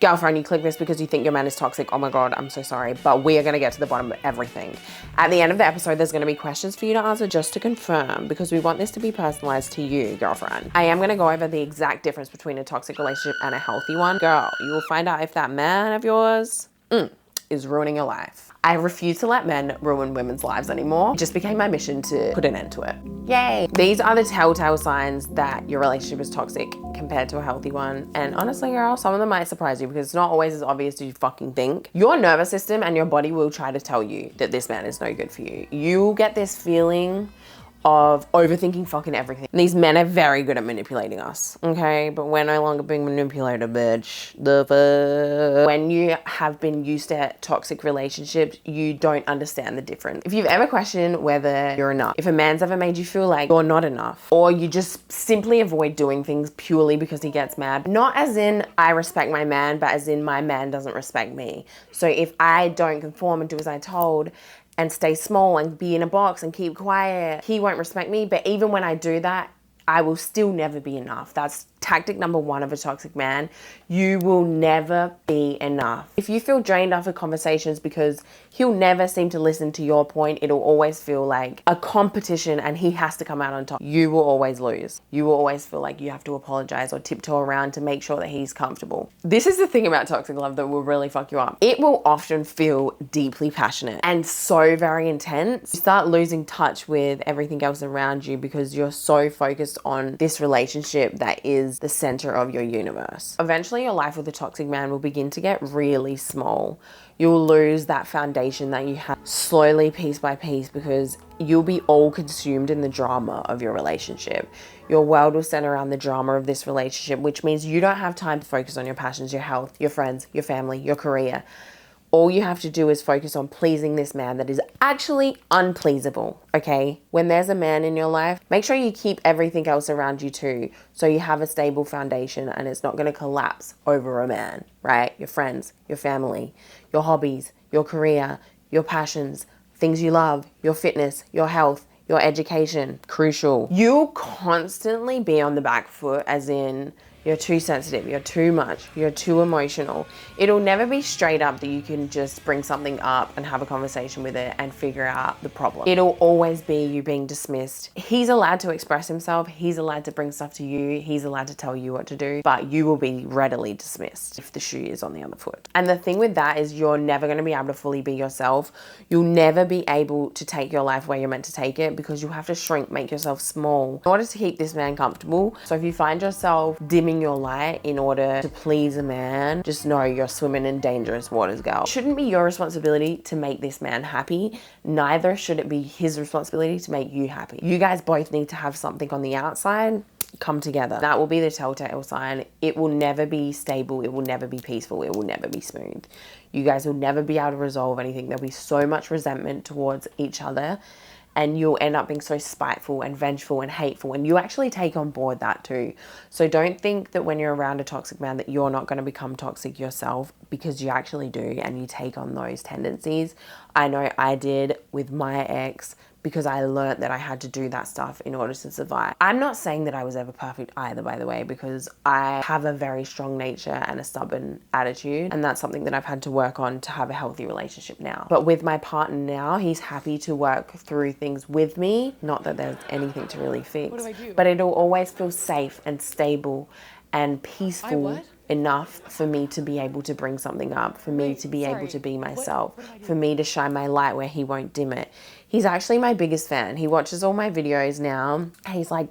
Girlfriend, you click this because you think your man is toxic. Oh my God, I'm so sorry. But we are going to get to the bottom of everything. At the end of the episode, there's going to be questions for you to answer just to confirm, because we want this to be personalized to you, girlfriend. I am going to go over the exact difference between a toxic relationship and a healthy one. Girl, you will find out if that man of yours is ruining your life. I refuse to let men ruin women's lives anymore. It just became my mission to put an end to it. Yay. These are the telltale signs that your relationship is toxic compared to a healthy one. And honestly, girl, some of them might surprise you because it's not always as obvious as you fucking think. Your nervous system and your body will try to tell you that this man is no good for you. You will get this feeling of overthinking fucking everything. These men are very good at manipulating us, okay? But we're no longer being manipulated, bitch. The fuck? When you have been used to toxic relationships, you don't understand the difference. If you've ever questioned whether you're enough, if a man's ever made you feel like you're not enough, or you just simply avoid doing things purely because he gets mad, not as in I respect my man, but as in my man doesn't respect me. So if I don't conform and do as I told, and stay small and be in a box and keep quiet, he won't respect me. But even when I do that, I will still never be enough. That's tactic number one of a toxic man. You will never be enough. If you feel drained after conversations because he'll never seem to listen to your point, it'll always feel like a competition and he has to come out on top. You will always lose. You will always feel like you have to apologize or tiptoe around to make sure that he's comfortable. This is the thing about toxic love that will really fuck you up. It will often feel deeply passionate and so very intense. You start losing touch with everything else around you because you're so focused on this relationship that is the center of your universe. Eventually, your life with a toxic man will begin to get really small. You'll lose that foundation that you have slowly, piece by piece, because you'll be all consumed in the drama of your relationship. Your world will center around the drama of this relationship, which means you don't have time to focus on your passions, your health, your friends, your family, your career. All you have to do is focus on pleasing this man that is actually unpleasable, okay? When there's a man in your life, make sure you keep everything else around you too, so you have a stable foundation and it's not gonna collapse over a man, right? Your friends, your family, your hobbies, your career, your passions, things you love, your fitness, your health, your education, crucial. You'll constantly be on the back foot, as in, you're too sensitive, you're too much, you're too emotional. It'll never be straight up that you can just bring something up and have a conversation with it and figure out the problem. It'll always be you being dismissed. He's allowed to express himself, he's allowed to bring stuff to you, he's allowed to tell you what to do, but you will be readily dismissed if the shoe is on the other foot. And the thing with that is you're never gonna be able to fully be yourself. You'll never be able to take your life where you're meant to take it because you'll have to shrink, make yourself small in order to keep this man comfortable. So if you find yourself dimming your light in order to please a man, just know you're swimming in dangerous waters, girl. It shouldn't be your responsibility to make this man happy. Neither should it be his responsibility to make you happy. You guys both need to have something on the outside come together. That will be the telltale sign. It will never be stable. It will never be peaceful. It will never be smooth. You guys will never be able to resolve anything. There'll be so much resentment towards each other, and you'll end up being so spiteful and vengeful and hateful, and you actually take on board that too. So don't think that when you're around a toxic man that you're not going to become toxic yourself, because you actually do, and you take on those tendencies. I know I did with my ex, because I learned that I had to do that stuff in order to survive. I'm not saying that I was ever perfect either, by the way, because I have a very strong nature and a stubborn attitude, and that's something that I've had to work on to have a healthy relationship now. But with my partner now, he's happy to work through things with me. Not that there's anything to really fix, what do I do? But it'll always feel safe and stable and peaceful enough for me to be able to bring something up, for me to be able to be myself, for me to shine my light where he won't dim it. He's actually my biggest fan. He watches all my videos now. He's like,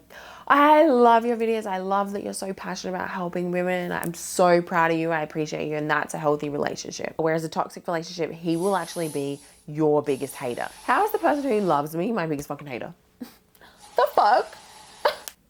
I love your videos. I love that you're so passionate about helping women. I'm so proud of you. I appreciate you. And that's a healthy relationship. Whereas a toxic relationship, he will actually be your biggest hater. How is the person who loves me my biggest fucking hater? The fuck?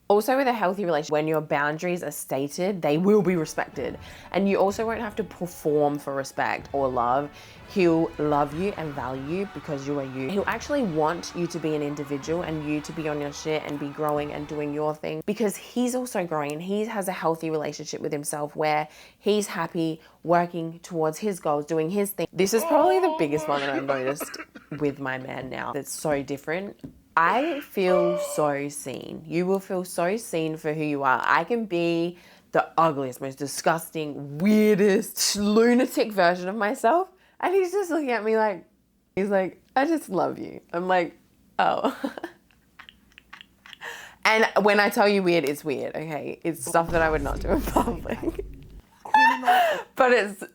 Also, with a healthy relationship, when your boundaries are stated, they will be respected. And you also won't have to perform for respect or love. He'll love you and value you because you are you. He'll actually want you to be an individual and you to be on your shit and be growing and doing your thing, because he's also growing and he has a healthy relationship with himself where he's happy working towards his goals, doing his thing. This is probably the biggest one that I've noticed with my man now that's so different. I feel so seen. You will feel so seen for who you are. I can be the ugliest, most disgusting, weirdest, lunatic version of myself. And he's just looking at me like, he's like, I just love you. I'm like, oh. And when I tell you weird, it's weird, okay? It's stuff that I would not do in public. But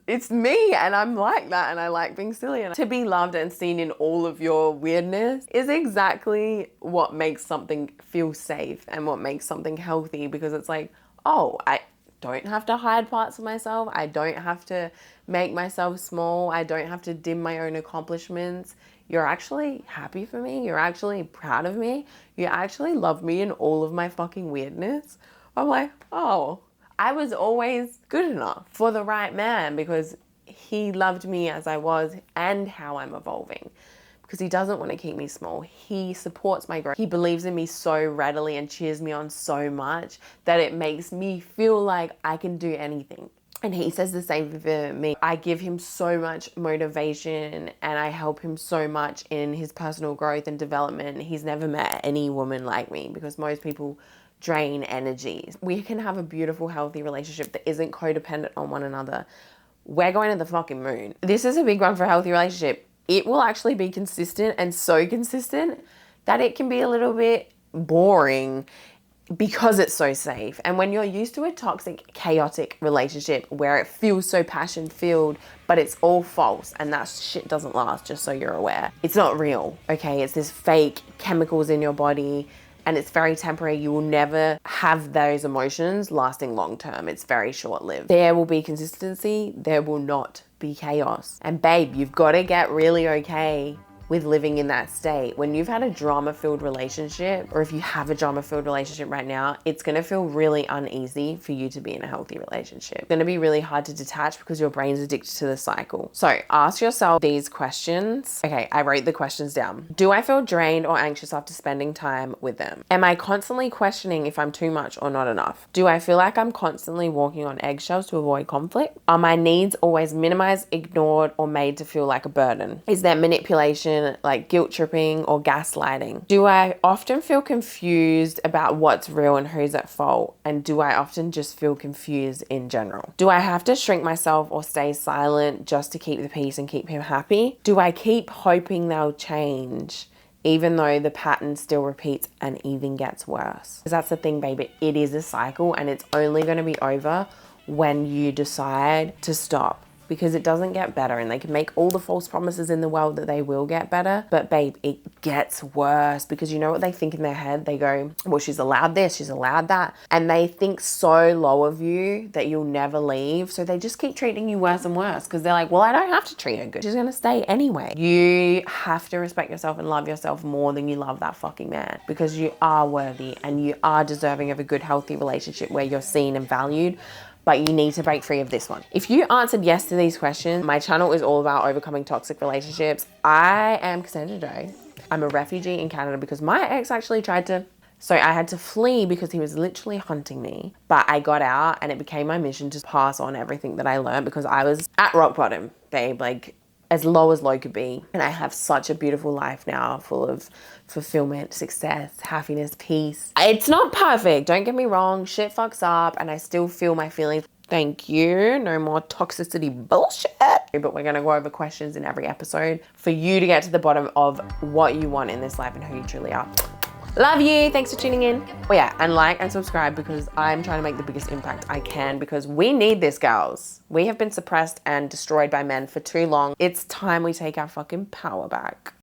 it's me, and I'm like that, and I like being silly. And to be loved and seen in all of your weirdness is exactly what makes something feel safe and what makes something healthy, because it's like, oh, I don't have to hide parts of myself. I don't have to make myself small. I don't have to dim my own accomplishments. You're actually happy for me. You're actually proud of me. You actually love me in all of my fucking weirdness. I'm like, oh, I was always good enough for the right man, because he loved me as I was and how I'm evolving, because he doesn't want to keep me small. He supports my growth. He believes in me so readily and cheers me on so much that it makes me feel like I can do anything. And he says the same for me. I give him so much motivation and I help him so much in his personal growth and development. He's never met any woman like me, because most people drain energy. We can have a beautiful, healthy relationship that isn't codependent on one another. We're going to the fucking moon. This is a big one for a healthy relationship. It will actually be consistent, and so consistent that it can be a little bit boring because it's so safe. And when you're used to a toxic, chaotic relationship where it feels so passion-filled, but it's all false, and that shit doesn't last, just so you're aware. It's not real, okay? It's this fake chemicals in your body, and it's very temporary. You will never have those emotions lasting long term. It's very short-lived. There will be consistency, there will not be chaos. And babe, you've got to get really okay with living in that state. When you've had a drama-filled relationship, or if you have a drama-filled relationship right now, it's gonna feel really uneasy for you to be in a healthy relationship. It's gonna be really hard to detach because your brain's addicted to the cycle. So ask yourself these questions. Okay, I wrote the questions down. Do I feel drained or anxious after spending time with them? Am I constantly questioning if I'm too much or not enough? Do I feel like I'm constantly walking on eggshells to avoid conflict? Are my needs always minimized, ignored, or made to feel like a burden? Is there manipulation, like guilt tripping or gaslighting? Do I often feel confused about what's real and who's at fault? And do I often just feel confused in general? Do I have to shrink myself or stay silent just to keep the peace and keep him happy? Do I keep hoping they'll change even though the pattern still repeats and even gets worse? Because that's the thing, baby. It is a cycle, and it's only going to be over when you decide to stop. Because it doesn't get better, and they can make all the false promises in the world that they will get better. But babe, it gets worse, because you know what they think in their head? They go, well, she's allowed this, she's allowed that. And they think so low of you that you'll never leave. So they just keep treating you worse and worse, because they're like, well, I don't have to treat her good. She's gonna stay anyway. You have to respect yourself and love yourself more than you love that fucking man, because you are worthy and you are deserving of a good, healthy relationship where you're seen and valued. But you need to break free of this one. If you answered yes to these questions, my channel is all about overcoming toxic relationships. I am Cassandra Joe. I'm a refugee in Canada because my ex actually tried to, so I had to flee because he was literally hunting me. But I got out, and it became my mission to pass on everything that I learned, because I was at rock bottom, babe, like as low could be. And I have such a beautiful life now, full of fulfillment, success, happiness, peace. It's not perfect, don't get me wrong. Shit fucks up, and I still feel my feelings. Thank you. No more toxicity bullshit. But we're gonna go over questions in every episode for you to get to the bottom of what you want in this life and who you truly are. Love you. Thanks for tuning in. Oh yeah, and like and subscribe, because I'm trying to make the biggest impact I can, because we need this, girls. We have been suppressed and destroyed by men for too long. It's time we take our fucking power back.